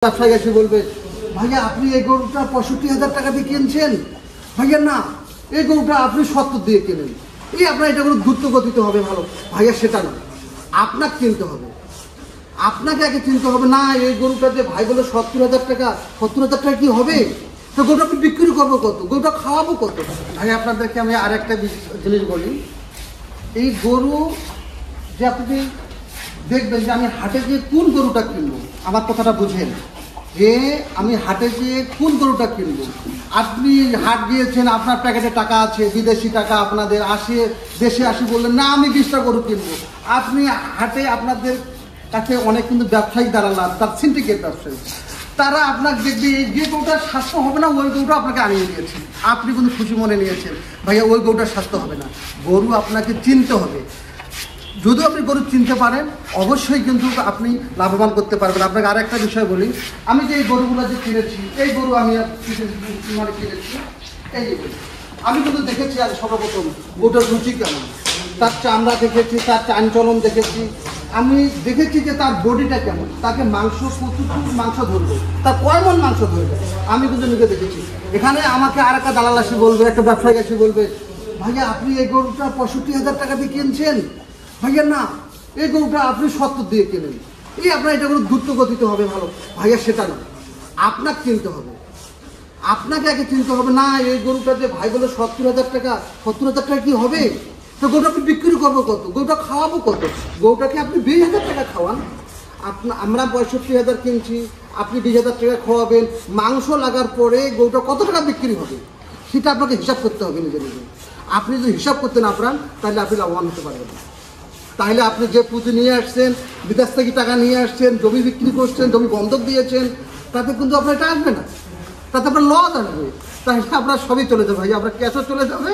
ব্যবসায়ী এসে বলবে, ভাইয়া আপনি এই গরুটা ৬৫,০০০ টাকা দিয়ে কিনছেন। ভাইয়া না, এই গরুটা আপনি ৭০ দিয়ে কেনেন, এই আপনার এটা কোনো দ্রুত গতিতে হবে ভালো। ভাইয়া সেটা না, আপনাকে কিনতে হবে, আপনাকে আগে চিনতে হবে। না এই গরুটা যে ভাই বলে ৭০,০০০ টাকা, ৭০,০০০ টাকা কি হবে? তো গরুটা আপনি বিক্রি করবো কত, গরুটা খাওয়াবো কত? ভাই আপনাদেরকে আমি আর একটা জিনিস বলি, এই গরু যে আপনি দেখবেন যে আমি হাটে গিয়ে কোন গরুটা কিনবো, আমার কথাটা বুঝেন, যে আমি হাটে গিয়ে কোন গরুটা কিনবো। আপনি হাট গিয়েছেন, আপনার প্যাকেটে টাকা আছে, বিদেশি টাকা আপনাদের আসে, দেশে আসি বললেন না আমি 20টা গরু কিনবো। আপনি হাটে আপনাদের কাছে অনেক কিন্তু ব্যবসায়িক দাঁড়ালাম, তার সিন্ডিকেট ব্যবসায়ী, তারা আপনাকে দেখবে যে গরুটার স্বাস্থ্য হবে না ওই গরুটা আপনাকে আনিয়ে নিয়েছেন, আপনি কিন্তু খুশি মনে নিয়েছেন, ভাইয়া ওই গরুটার স্বাস্থ্য হবে না। গরু আপনাকে চিনতে হবে। যদি আপনি গরু চিনতে পারেন অবশ্যই কিন্তু আপনি লাভবান করতে পারবেন। আপনাকে আর একটা বিষয় বলি, আমি যে এই গরুগুলো যে কিনেছি, এই গরু আমি কিনেছি, এই যে গরু আমি কিন্তু দেখেছি আজ সর্বপ্রথম গরুটার রুচি কেমন, তার চামড়া দেখেছি, তার চাঞ্চলন দেখেছি, আমি দেখেছি যে তার বডিটা কেমন, তাকে মাংস প্রচুর মাংস ধরবে, তার কয় মন মাংস ধরবে আমি কিন্তু নিজে দেখেছি। এখানে আমাকে আর একটা দালাল এসে বলবে, একটা ব্যবসায়ী এসে বলবে, ভাইয়া আপনি এই গরুটা ৬৫,০০০ টাকা দিয়ে কিনছেন। ভাইয়া না, এই গরুটা আপনি ৭০ দিয়ে কেনেন, এই আপনার এটা কোনো দ্রুত গতিতে হবে ভালো। ভাইয়া সেটা না, আপনাকে চিনতে হবে, আপনাকে আগে চিনতে হবে। না এই গরুটা যে ভাই বলে ৭০,০০০ টাকা, ৭০,০০০ টাকা কি হবে? তো গরুটা আপনি বিক্রি করবো কত, গরুটা খাওয়াবো কত? গরুটাকে আপনি ২০,০০০ টাকা খাওয়ান, আমরা ৬৫,০০০ কিনছি, আপনি ২০,০০০ টাকা খাওয়াবেন, মাংস লাগার পরে গরুটা কত টাকা বিক্রি হবে সেটা আপনাকে হিসাব করতে হবে নিজে নিজে। আপনি যদি হিসাব করতে না পারেন তাহলে আপনি লাভবান হতে পারবেন না। তাহলে আপনি যে পুঁজি নিয়ে আসছেন, বিদেশ থেকে টাকা নিয়ে আসছেন, জমি বিক্রি করছেন, জমি বন্ধক দিয়েছেন, তাতে কিন্তু আপনার এটা আসবে না, তাতে আপনার লস আসবে। তাহলে আপনার সবই চলে যাবে, ভাই আপনার ক্যাশও চলে যাবে।